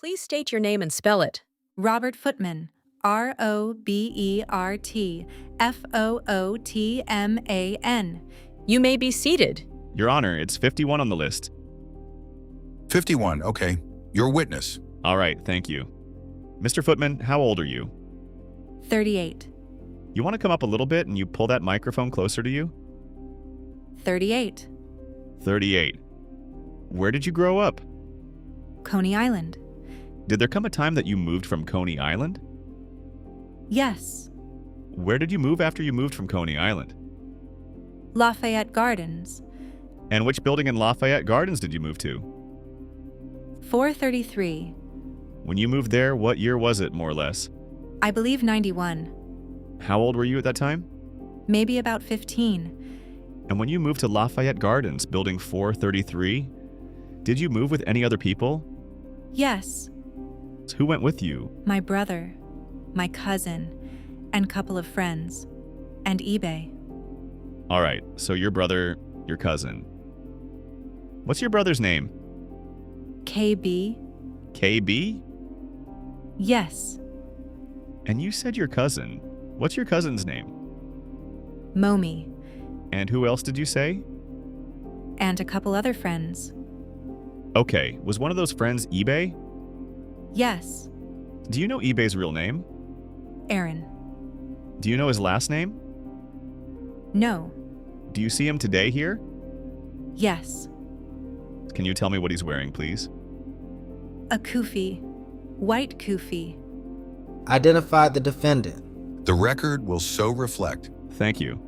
Please state your name and spell it. Robert Footman. RobertFootman. You may be seated. Your Honor, it's 51 on the list. 51, okay. Your witness. All right, thank you. Mr. Footman, how old are you? 38. You want to come up a little bit and you pull that microphone closer to you? 38. 38. Where did you grow up? Coney Island. Did there come a time that you moved from Coney Island? Yes. Where did you move after you moved from Coney Island? Lafayette Gardens. And which building in Lafayette Gardens did you move to? 433. When you moved there, what year was it, more or less? I believe 91. How old were you at that time? Maybe about 15. And when you moved to Lafayette Gardens, building 433, did you move with any other people? Yes. Who went with you? My brother, my cousin, and couple of friends, and eBay. All right, so your brother, your cousin. What's your brother's name? KB? KB? Yes. And you said your cousin. What's your cousin's name? Momi. And who else did you say? And a couple other friends. Okay, was one of those friends eBay? Yes. Do you know eBay's real name? Aaron. Do you know his last name? No. Do you see him today here? Yes. Can you tell me what he's wearing, please? A kufi. White kufi. Identify the defendant. The record will so reflect. Thank you.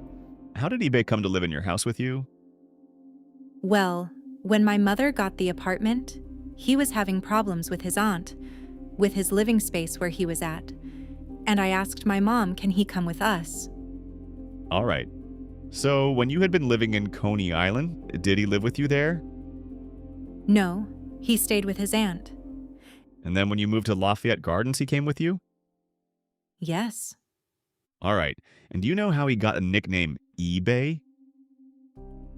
How did eBay come to live in your house with you? Well, when my mother got the apartment, he was having problems with his aunt, with his living space where he was at. And I asked my mom, can he come with us? All right. So, when you had been living in Coney Island, did he live with you there? No, he stayed with his aunt. And then when you moved to Lafayette Gardens, he came with you? Yes. All right. And do you know how he got a nickname eBay?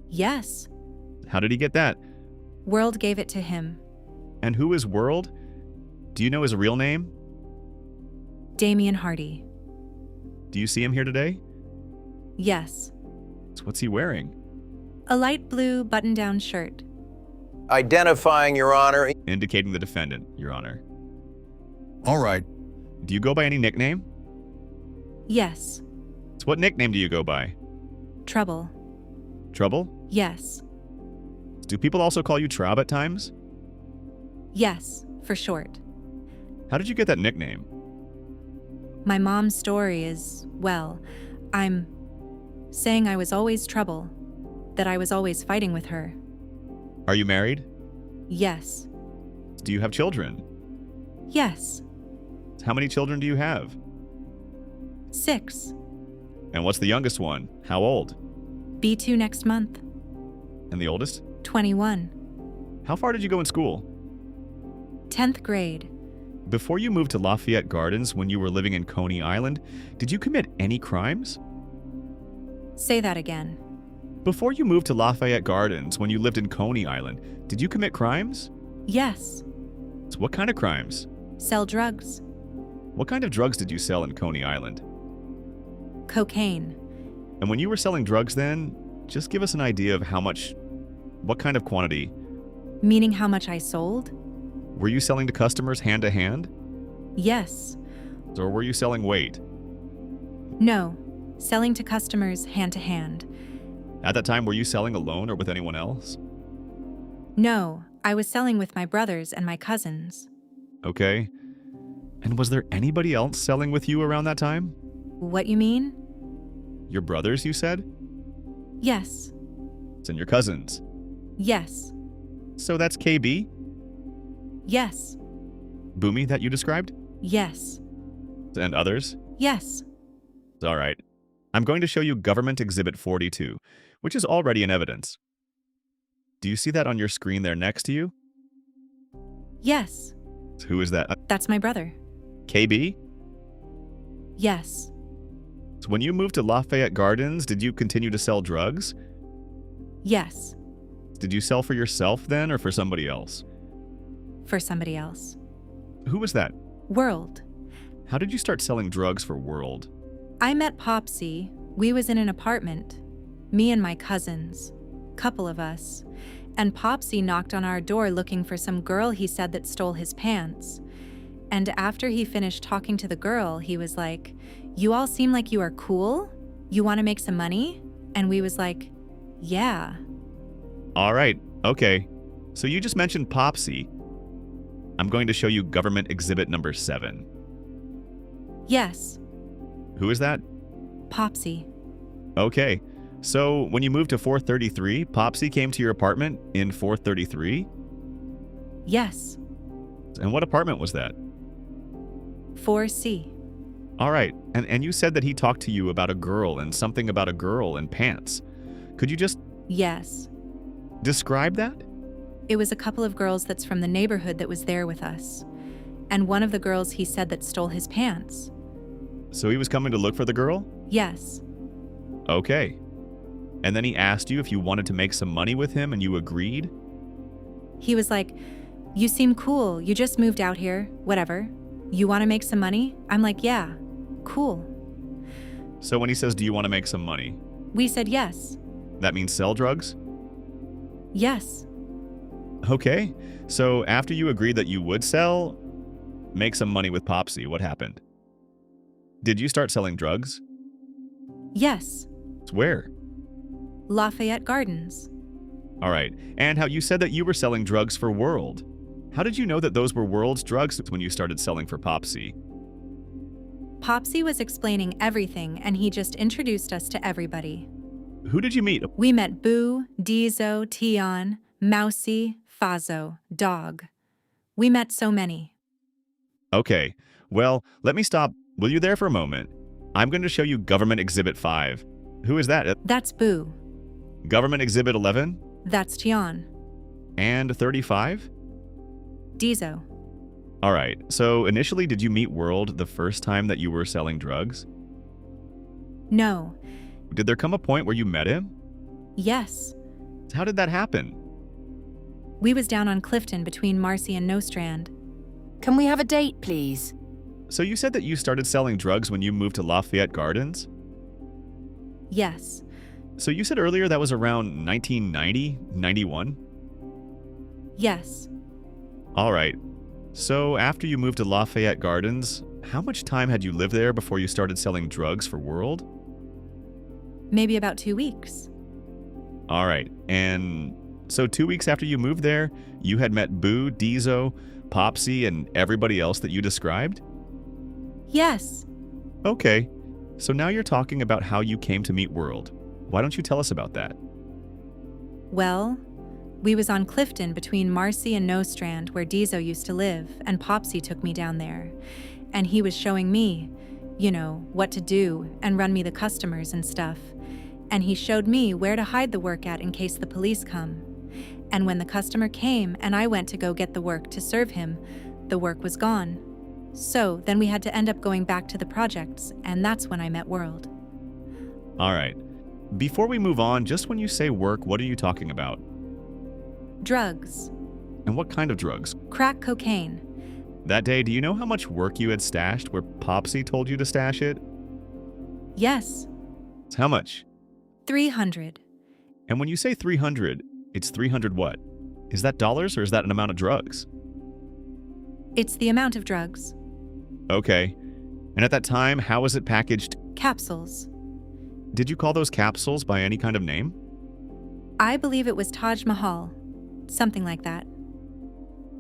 Yes. How did he get that? World gave it to him. And who is World? Do you know his real name? Damion Hardy. Do you see him here today? Yes. So what's he wearing? A light blue button-down shirt. Identifying, Your Honor. Indicating the defendant, Your Honor. All right. Do you go by any nickname? Yes. So what nickname do you go by? Trouble. Trouble? Yes. Do people also call you Troub at times? Yes, for short. How did you get that nickname? My mom's story is, well, I'm saying I was always trouble, that I was always fighting with her. Are you married? Yes. Do you have children? Yes. How many children do you have? 6. And what's the youngest one? How old? B2 next month. And the oldest? 21. How far did you go in school? 10th grade. Before you moved to Lafayette Gardens when you were living in Coney Island, did you commit any crimes? Say that again. Before you moved to Lafayette Gardens when you lived in Coney Island, did you commit crimes? Yes. So what kind of crimes? Sell drugs. What kind of drugs did you sell in Coney Island? Cocaine. And when you were selling drugs then, just give us an idea of how much, what kind of quantity. Meaning how much I sold? Were you selling to customers hand to hand? Yes. Or were you selling weight? No. Selling to customers hand to hand. At that time, were you selling alone or with anyone else? No, I was selling with my brothers and my cousins. Okay. And was there anybody else selling with you around that time? What you mean? Your brothers, you said? Yes. And your cousins? Yes. So that's KB? Yes. Boomy that you described? Yes. And others? Yes. All right. I'm going to show you Government Exhibit 42, which is already in evidence. Do you see that on your screen there next to you? Yes. Who is that? That's my brother. KB? Yes. So when you moved to Lafayette Gardens, did you continue to sell drugs? Yes. Did you sell for yourself then or for somebody else? For somebody else. Who was that? World. How did you start selling drugs for World? I met Popsy. We was in an apartment. Me and my cousins. Couple of us. And Popsy knocked on our door looking for some girl he said that stole his pants. And after he finished talking to the girl, he was like, "You all seem like you are cool? You want to make some money?" And we was like, "Yeah." All right, okay. So you just mentioned Popsy. I'm going to show you government exhibit number 7. Yes, Who is that? Popsy. Okay. So when you moved to 433, Popsy came to your apartment in 433? Yes, And what apartment was that? 4C. All right. And you said that he talked to you about a girl and something about a girl and pants. Could you just Yes. describe that? It was a couple of girls that's from the neighborhood that was there with us. And one of the girls he said that stole his pants. So he was coming to look for the girl? Yes. Okay. And then he asked you if you wanted to make some money with him and you agreed? He was like, "You seem cool. You just moved out here. Whatever. You want to make some money?" I'm like, "Yeah. Cool." So when he says, "Do you want to make some money?" We said yes. That means sell drugs? Yes. Okay. So after you agreed that you would make some money with Popsy, what happened? Did you start selling drugs? Yes. Where? Lafayette Gardens. All right. And how you said that you were selling drugs for World. How did you know that those were World's drugs when you started selling for Popsy? Popsy was explaining everything and he just introduced us to everybody. Who did you meet? We met Boo, Dizo, Tion, Mousy, Fazo, Dog. We met so many. Okay. Well, let me stop. Will you there for a moment? I'm going to show you Government Exhibit 5. Who is that? That's Boo. Government Exhibit 11? That's Tion. And 35? Dizo. All right. So initially, did you meet World the first time that you were selling drugs? No. Did there come a point where you met him? Yes. How did that happen? We was down on Clifton between Marcy and Nostrand. Can we have a date, please? So you said that you started selling drugs when you moved to Lafayette Gardens? Yes. So you said earlier that was around 1990, 91? Yes. All right. So after you moved to Lafayette Gardens, how much time had you lived there before you started selling drugs for World? Maybe about 2 weeks. All right. And so 2 weeks after you moved there, you had met Boo, Dizo, Popsy, and everybody else that you described? Yes. Okay. So now you're talking about how you came to meet World. Why don't you tell us about that? Well, we was on Clifton between Marcy and Nostrand where Dizo used to live, and Popsy took me down there. And he was showing me, what to do and run me the customers and stuff. And he showed me where to hide the work at in case the police come. And when the customer came and I went to go get the work to serve him, the work was gone. So then we had to end up going back to the projects, and that's when I met World. All right. Before we move on, just when you say work, what are you talking about? Drugs. And what kind of drugs? Crack cocaine. That day, do you know how much work you had stashed where Popsy told you to stash it? Yes. How much? 300. And when you say 300, it's 300 what? Is that dollars or is that an amount of drugs? It's the amount of drugs. Okay. And at that time, how was it packaged? Capsules. Did you call those capsules by any kind of name? I believe it was Taj Mahal. Something like that.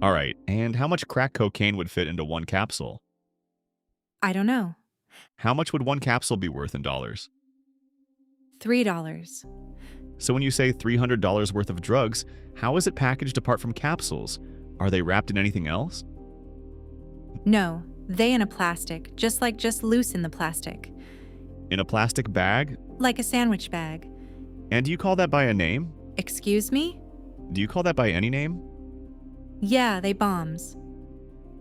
All right. And how much crack cocaine would fit into one capsule? I don't know. How much would one capsule be worth in dollars? $3. So when you say $300 worth of drugs, how is it packaged apart from capsules? Are they wrapped in anything else? No, they in a plastic, just loose in the plastic. In a plastic bag? Like a sandwich bag. And do you call that by a name? Excuse me? Do you call that by any name? Yeah, they bombs.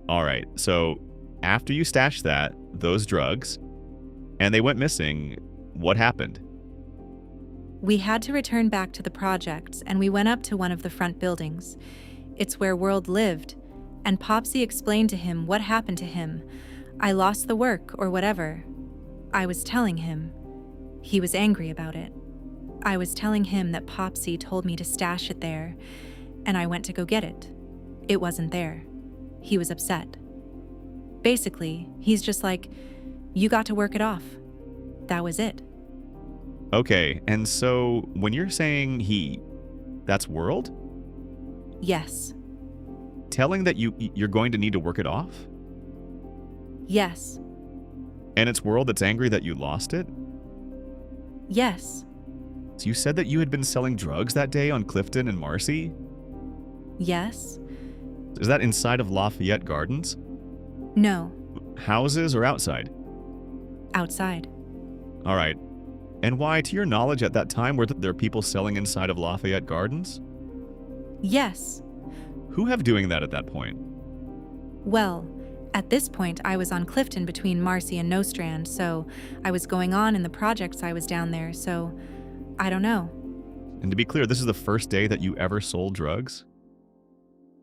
All right, so after you stashed those drugs, and they went missing, what happened? We had to return back to the projects, and we went up to one of the front buildings. It's where World lived, and Popsy explained to him what happened to him. I lost the work or whatever. I was telling him. He was angry about it. I was telling him that Popsy told me to stash it there, and I went to go get it. It wasn't there. He was upset. Basically, he's just like, you got to work it off. That was it. Okay, and so when you're saying he, that's World? Yes. Telling that you're going to need to work it off? Yes. And it's World that's angry that you lost it? Yes. So you said that you had been selling drugs that day on Clifton and Marcy? Yes. Is that inside of Lafayette Gardens? No. Houses or outside? Outside. All right. And why, to your knowledge at that time, were there people selling inside of Lafayette Gardens? Yes. Who have doing that at that point? Well, at this point, I was on Clifton between Marcy and Nostrand, so I was going on in the projects I was down there, so I don't know. And to be clear, this is the first day that you ever sold drugs?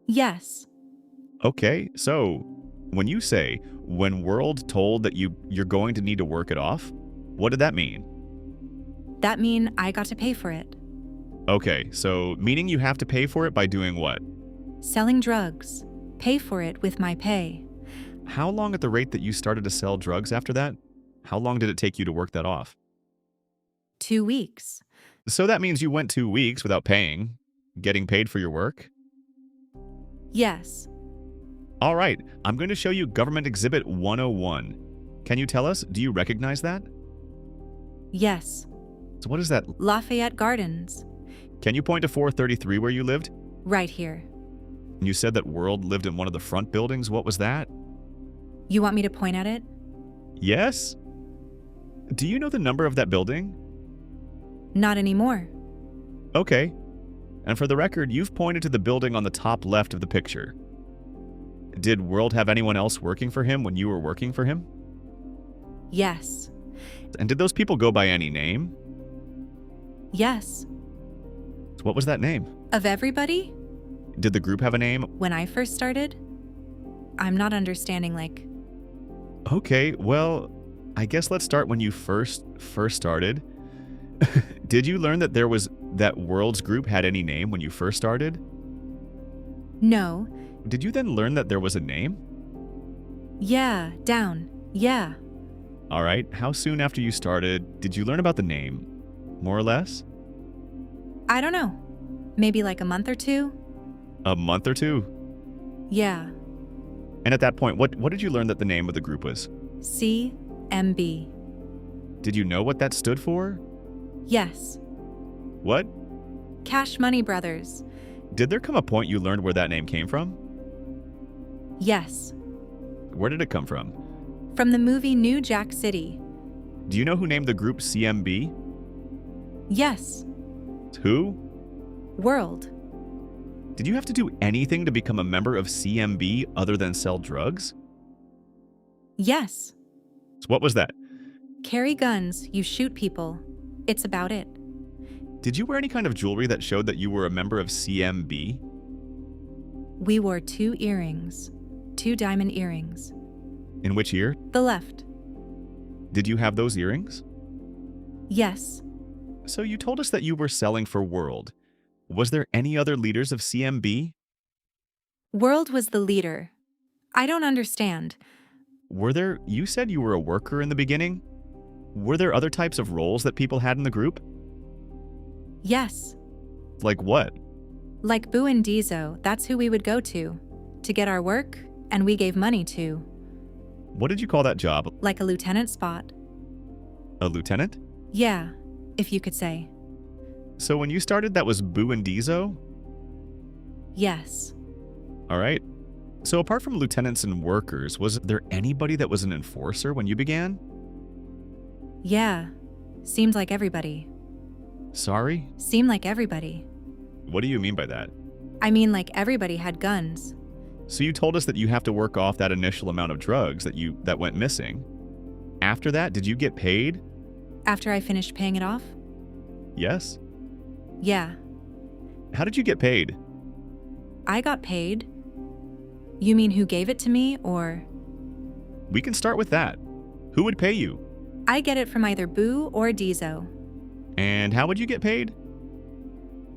Yes. Okay, so when you say, when World told that you're going to need to work it off, what did that mean? That mean I got to pay for it. Okay, so meaning you have to pay for it by doing what? Selling drugs. Pay for it with my pay. How long at the rate that you started to sell drugs after that? How long did it take you to work that off? 2 weeks. So that means you went 2 weeks without paying, getting paid for your work? Yes. All right, I'm going to show you Government Exhibit 101. Can you tell us, do you recognize that? Yes. So what is that? Lafayette Gardens. Can you point to 433 where you lived? Right here. You said that World lived in one of the front buildings. What was that? You want me to point at it? Yes? Do you know the number of that building? Not anymore. Okay. And for the record, you've pointed to the building on the top left of the picture. Did World have anyone else working for him when you were working for him? Yes. And did those people go by any name? Yes. So what was that name? Of everybody? Did the group have a name? When I first started? I'm not understanding, like... Okay, well, I guess let's start when you first started. Did you learn that that World's group had any name when you first started? No. Did you then learn that there was a name? Yeah, down. Yeah. All right, how soon after you started did you learn about the name? More or less? I don't know. Maybe like a month or two? A month or two? Yeah. And at that point, what did you learn that the name of the group was? CMB. Did you know what that stood for? Yes. What? Cash Money Brothers. Did there come a point you learned where that name came from? Yes. Where did it come from? From the movie New Jack City. Do you know who named the group CMB? Yes. Who? World. Did you have to do anything to become a member of CMB other than sell drugs? Yes. So what was that? Carry guns, you shoot people. It's about it. Did you wear any kind of jewelry that showed that you were a member of CMB? We wore 2 earrings. 2 diamond earrings. In which year? The left. Did you have those earrings? Yes. So you told us that you were selling for World. Was there any other leaders of CMB? World was the leader. I don't understand. You said you were a worker in the beginning? Were there other types of roles that people had in the group? Yes. Like what? Like Boo and Dizo, that's who we would go to get our work, and we gave money to. What did you call that job? Like a lieutenant spot. A lieutenant? Yeah, if you could say. So when you started, that was Boo and Dizo? Yes. All right. So apart from lieutenants and workers, was there anybody that was an enforcer when you began? Yeah. Seemed like everybody. Sorry? Seemed like everybody. What do you mean by that? I mean, like everybody had guns. So you told us that you have to work off that initial amount of drugs that went missing. After that, did you get paid? After I finished paying it off? Yes. Yeah. How did you get paid? I got paid. You mean who gave it to me, or? We can start with that. Who would pay you? I get it from either Boo or Diesel. And how would you get paid?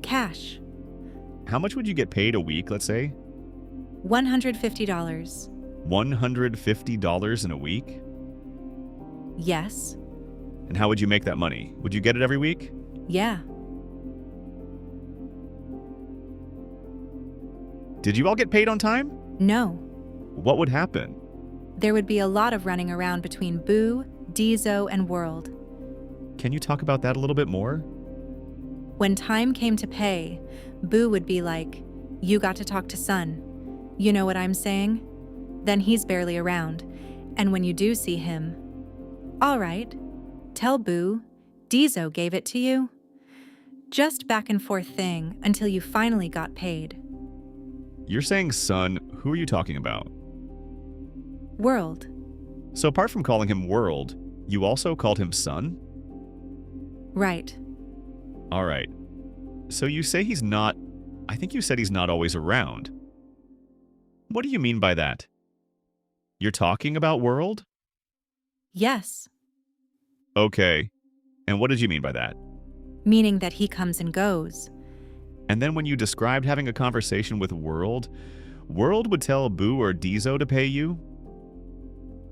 Cash. How much would you get paid a week, let's say? $150. $150 in a week? Yes. And how would you make that money? Would you get it every week? Yeah. Did you all get paid on time? No. What would happen? There would be a lot of running around between Boo, Diesel, and World. Can you talk about that a little bit more? When time came to pay, Boo would be like, "You got to talk to Son." You know what I'm saying? Then he's barely around. And when you do see him, "All right, tell Boo, Diesel gave it to you." Just back and forth thing until you finally got paid. You're saying son, who are you talking about? World. So apart from calling him World, you also called him son? Right. All right. So you say he's not, I think you said he's not always around. What do you mean by that? You're talking about World? Yes. Okay. And what did you mean by that? Meaning that he comes and goes. And then when you described having a conversation with World, World would tell Boo or Diesel to pay you?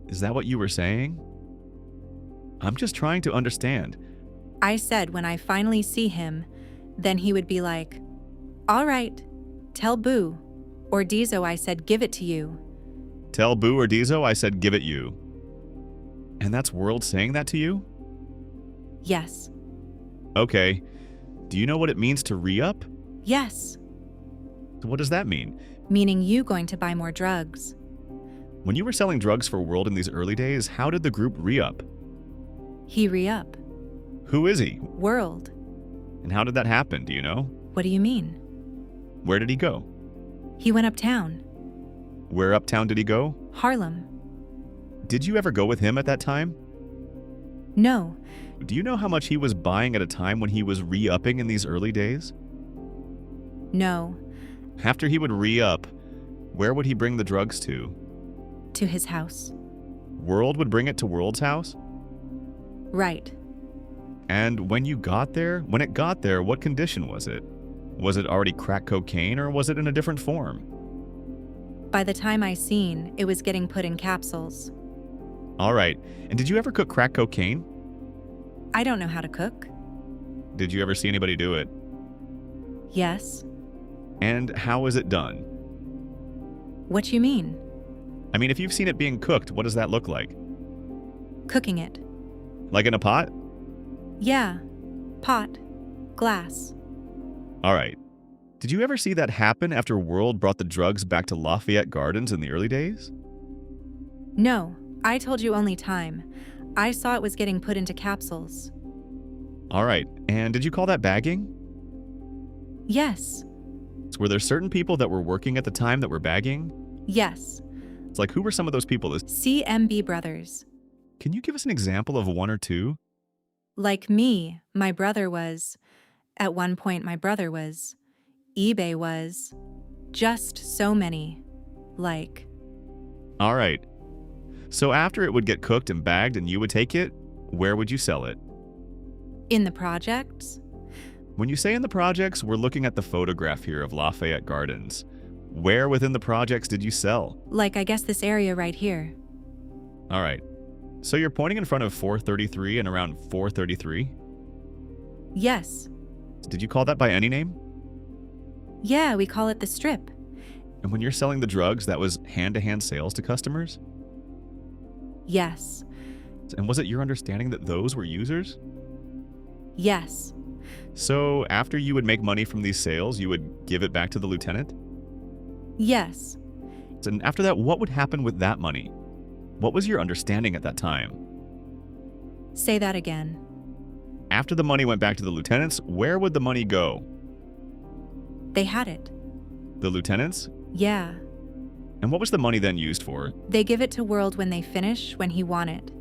Is that what you were saying? I'm just trying to understand. I said when I finally see him, then he would be like, "All right, tell Boo." Or Diesel, I said, "Give it to you." Tell Boo or Diesel I said give it you. And that's World saying that to you? Yes. Okay. Do you know what it means to re-up? Yes. So what does that mean? Meaning you going to buy more drugs. When you were selling drugs for World in these early days, how did the group re-up? He re-up. Who is he? World. And how did that happen, do you know? What do you mean? Where did he go? He went uptown. Where uptown did he go? Harlem. Did you ever go with him at that time? No. Do you know how much he was buying at a time when he was re-upping in these early days? No. After he would re-up, where would he bring the drugs to? To his house. World would bring it to World's house? Right. And when it got there, what condition was it? Was it already crack cocaine or was it in a different form? By the time I seen, it was getting put in capsules. All right. And did you ever cook crack cocaine? I don't know how to cook. Did you ever see anybody do it? Yes. And how is it done? What you mean? I mean, if you've seen it being cooked, what does that look like? Cooking it. Like in a pot? Yeah. Pot. Glass. All right. Did you ever see that happen after World brought the drugs back to Lafayette Gardens in the early days? No. I told you only time. I saw it was getting put into capsules. All right. And did you call that bagging? Yes. So were there certain people that were working at the time that were bagging? Yes. It's like, who were some of those people? CMB Brothers. Can you give us an example of one or two? Like me, my brother was. At one point, my brother was. eBay was. Just so many. Like. All right. So after it would get cooked and bagged and you would take it, where would you sell it? In the projects? When you say in the projects, we're looking at the photograph here of Lafayette Gardens. Where within the projects did you sell? Like, I guess this area right here. All right. So you're pointing in front of 433 and around 433? Yes. Did you call that by any name? Yeah, we call it the strip. And when you're selling the drugs, that was hand-to-hand sales to customers? Yes. And was it your understanding that those were users? Yes. So after you would make money from these sales, you would give it back to the lieutenant? Yes. And after that, what would happen with that money? What was your understanding at that time? Say that again. After the money went back to the lieutenants, where would the money go? They had it. The lieutenants? Yeah. And what was the money then used for? They give it to World when they finish, when he want it.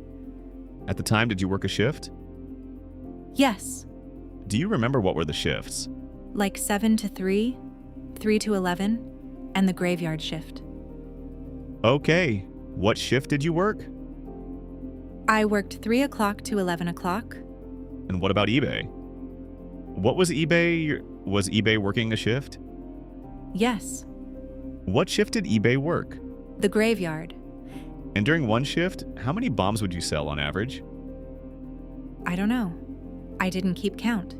At the time, did you work a shift? Yes. Do you remember what were the shifts? Like 7 to 3, 3 to 11, and the graveyard shift. Okay, what shift did you work? I worked 3 o'clock to 11 o'clock. And what about eBay? What was eBay? Was eBay working a shift? Yes, What shift did eBay work? the graveyard. And during one shift, how many bombs would you sell on average? I don't know. I didn't keep count.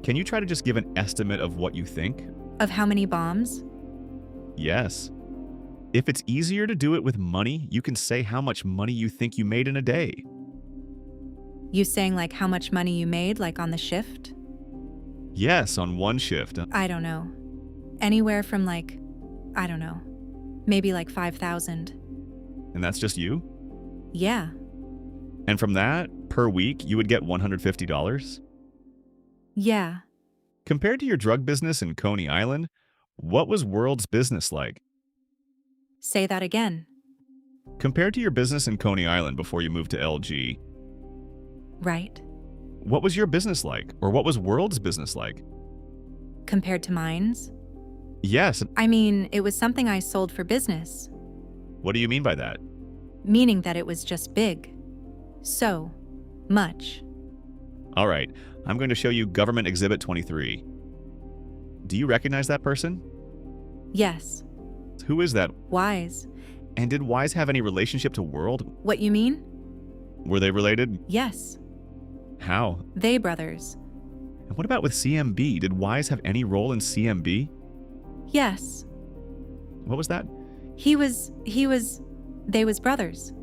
Can you try to just give an estimate of what you think? Of how many bombs? Yes. If it's easier to do it with money, you can say how much money you think you made in a day. You saying like how much money you made, like on the shift? Yes, on one shift. I don't know. Anywhere from like, I don't know, maybe like 5,000. And that's just you? Yeah, And from that, per week, you would get $150? yeah. Compared to your drug business in Coney Island, what was World's business like? Say that again. Compared to your business in Coney Island before you moved to LG, Right. what was your business like? Or what was World's business like? Compared to mine's? Yes, I mean, it was something I sold for business, what do you mean by that? meaning that it was just big. So much. All right, I'm going to show you Government Exhibit 23. Do you recognize that person? Yes. Who is that? Wise. And did Wise have any relationship to World? What you mean? Were they related? Yes. How? They brothers. And what about with CMB? Did Wise have any role in CMB? Yes. What was that? They was brothers.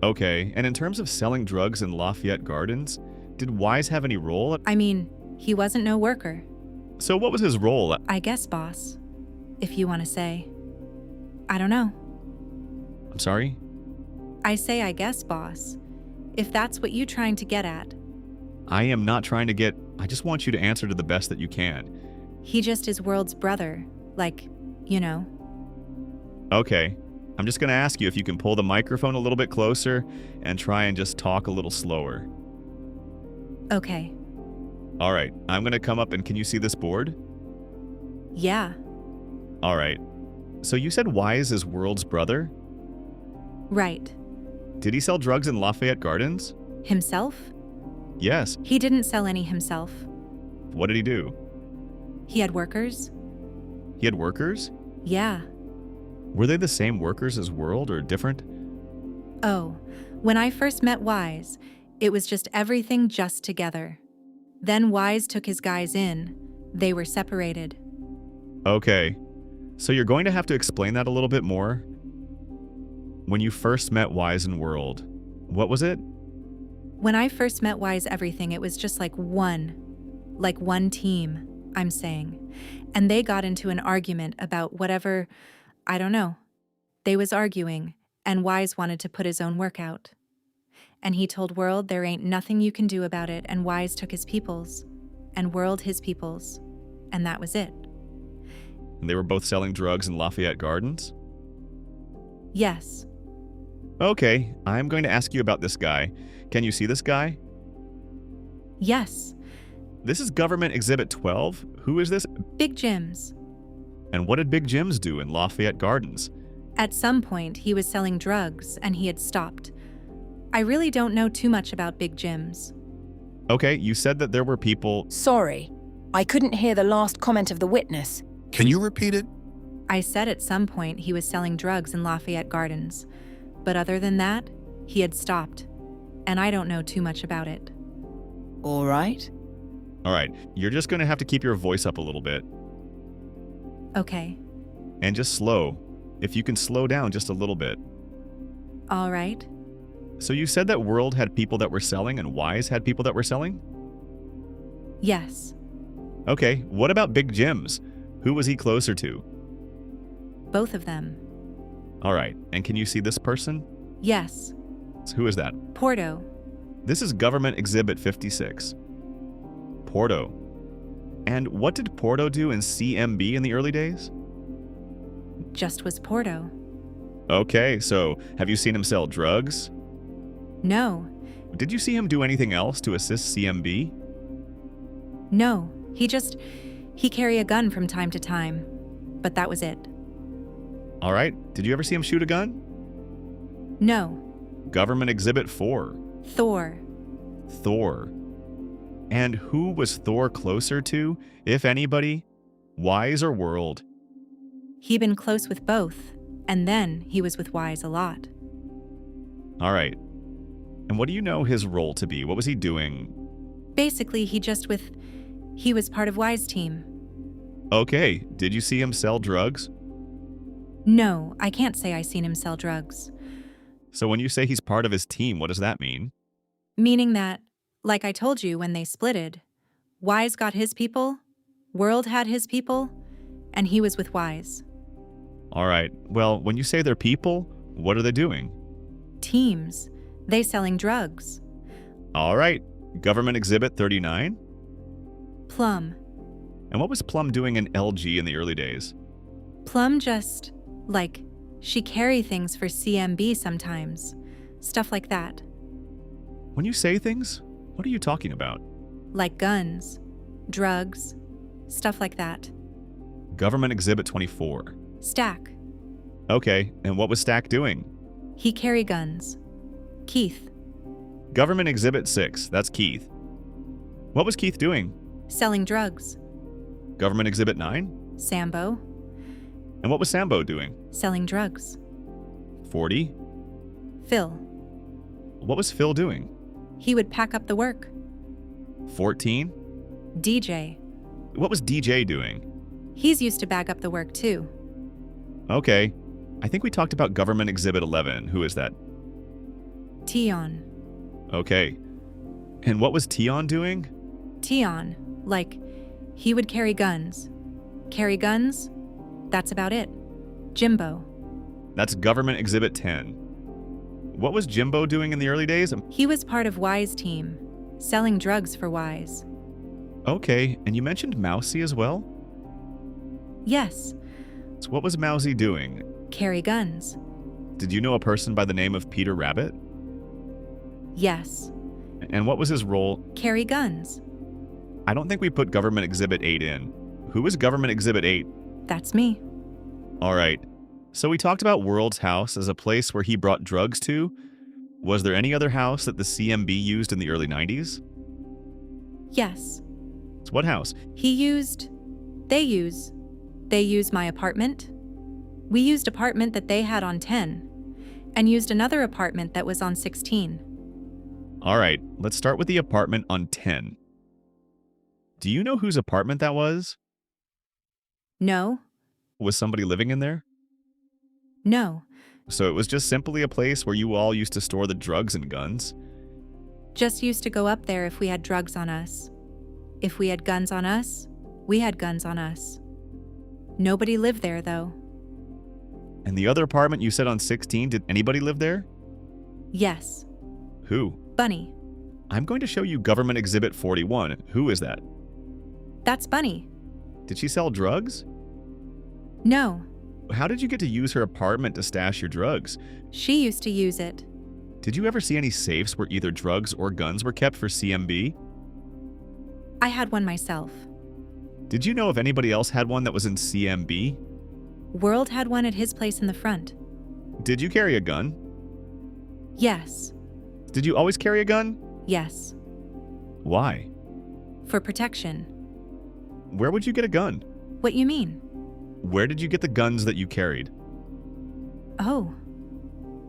Okay, and in terms of selling drugs in Lafayette Gardens, did Wise have any role? I mean, he wasn't no worker. So what was his role? I guess boss, if you want to say. I don't know. I'm sorry? I say I guess boss, if that's what you trying to get at. I am not trying to get... I just want you to answer to the best that you can. He just is World's brother, like, you know. Okay, I'm just going to ask you if you can pull the microphone a little bit closer and try and just talk a little slower. Okay. All right, I'm going to come up and can you see this board? Yeah. All right. So you said Wise is World's brother? Right. Did he sell drugs in Lafayette Gardens? Himself? Yes. He didn't sell any himself. What did he do? He had workers? He had workers? Yeah. Were they the same workers as World or different? Oh, when I first met Wise, it was just everything just together. Then Wise took his guys in. They were separated. Okay. So you're going to have to explain that a little bit more. When you first met Wise and World, what was it? When I first met Wise everything, it was just like one team, I'm saying. And they got into an argument about whatever, I don't know. They was arguing, and Wise wanted to put his own work out. And he told World there ain't nothing you can do about it, and Wise took his peoples, and World his peoples, and that was it. And they were both selling drugs in Lafayette Gardens? Yes. Okay, I'm going to ask you about this guy. Can you see this guy? Yes. This is Government Exhibit 12. Who is this? Big Jim's. And what did Big Jim's do in Lafayette Gardens? At some point, he was selling drugs, and he had stopped. I really don't know too much about Big Jim's. Okay, you said that there were people... Sorry, I couldn't hear the last comment of the witness. Can you repeat it? I said at some point he was selling drugs in Lafayette Gardens. But other than that, he had stopped. And I don't know too much about it. All right. All right, you're just going to have to keep your voice up a little bit. Okay. And just slow. If you can slow down just a little bit. All right. So you said that World had people that were selling and Wise had people that were selling? Yes. Okay, what about Big Jim's? Who was he closer to? Both of them. All right, and can you see this person? Yes. So who is that? Porto. This is Government Exhibit 56. Porto. And what did Porto do in CMB in the early days? Just was Porto. Okay, so have you seen him sell drugs? No. Did you see him do anything else to assist CMB? No. He carry a gun from time to time. But that was it. All right. Did you ever see him shoot a gun? No. Government Exhibit 4. Thor. Thor. And who was Thor closer to, if anybody? Wise or World? He been close with both, and then he was with Wise a lot. All right. And what do you know his role to be? What was he doing? Basically, he was part of Wise team. Okay. Did you see him sell drugs? No, I can't say I seen him sell drugs. So when you say he's part of his team, what does that mean? Meaning that, like I told you when they splitted, Wise got his people, World had his people, and he was with Wise. All right. Well, when you say they're people, what are they doing? Teams. They selling drugs. All right. Government Exhibit 39? Plum. And what was Plum doing in LG in the early days? Plum just, she carry things for CMB sometimes. Stuff like that. When you say things, what are you talking about? Like guns, drugs, stuff like that. Government Exhibit 24. Stack. Okay. And what was Stack doing? He carry guns. Keith. Government Exhibit 6. That's Keith. What was Keith doing? Selling drugs. Government Exhibit 9? Sambo. And what was Sambo doing? Selling drugs. 40? Phil. What was Phil doing? He would pack up the work. 14? DJ. What was DJ doing? He's used to bag up the work too. Okay. I think we talked about Government Exhibit 11. Who is that? Tion. Okay. And what was Tion doing? Tion. He would carry guns. Carry guns? That's about it. Jimbo. That's Government Exhibit 10. What was Jimbo doing in the early days? He was part of Wise team, selling drugs for Wise. Okay, and you mentioned Mousy as well? Yes, So what was Mousy doing? carry guns. Did you know a person by the name of Peter Rabbit? Yes, And what was his role? carry guns. I don't think we put Government Exhibit 8 in. Who was Government Exhibit 8? That's me. All right. So we talked about World's house as a place where he brought drugs to. Was there any other house that the CMB used in the early 90s? Yes, So what house? they use my apartment. We used apartment that they had on 10, and used another apartment that was on 16. All right, let's start with the apartment on 10. Do you know whose apartment that was? No, Was somebody living in there? no, So it was just simply a place where you all used to store the drugs and guns? just used to go up there if we had drugs on us. If we had guns on us, we had guns on us. Nobody lived there, though. And the other apartment you said on 16, did anybody live there? Yes, Who? Bunny. I'm going to show you Government Exhibit 41. Who is that? That's Bunny. Did she sell drugs? No, How did you get to use her apartment to stash your drugs? she used to use it. Did you ever see any safes where either drugs or guns were kept for CMB? I had one myself. Did you know if anybody else had one that was in CMB? World had one at his place in the front. Did you carry a gun? Yes, Did you always carry a gun? yes, Why? for protection. Where would you get a gun? What you mean? Where did you get the guns that you carried? Oh,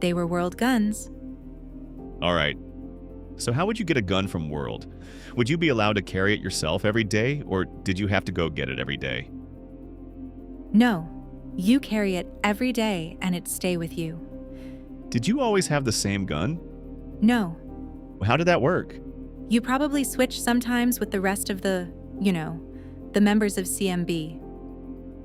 they were World guns. All right. So how would you get a gun from World? Would you be allowed to carry it yourself every day, or did you have to go get it every day? No, you carry it every day and it stay with you. Did you always have the same gun? No, How did that work? you probably switch sometimes with the rest of the members of CMB.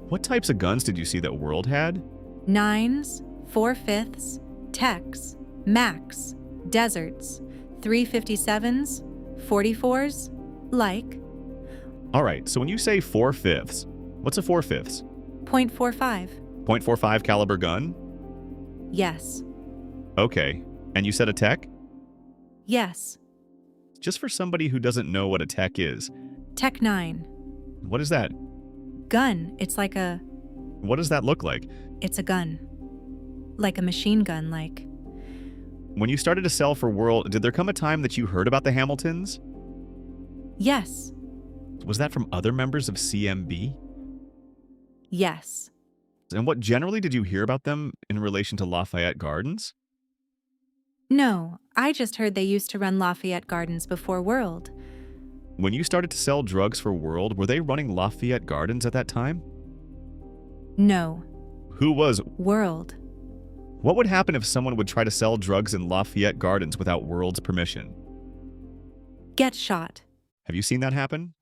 What types of guns did you see that World had? 9s, 4/5s, techs, max, deserts, 357s, 44s, All right, so when you say 4/5, what's a 4/5? .45. .45 caliber gun? Yes, Okay. And you said a tech? yes, Just for somebody who doesn't know what a tech is, Tech 9. what is that? Gun, it's like a, What does that look like? It's a gun. Like a machine gun, like. When you started to sell for World, did there come a time that you heard about the Hamiltons? Yes. Was that from other members of CMB? Yes. And what generally did you hear about them in relation to Lafayette Gardens? No, I just heard they used to run Lafayette Gardens before World. When you started to sell drugs for World, were they running Lafayette Gardens at that time? No. Who was? World. What would happen if someone would try to sell drugs in Lafayette Gardens without World's permission? Get shot. Have you seen that happen?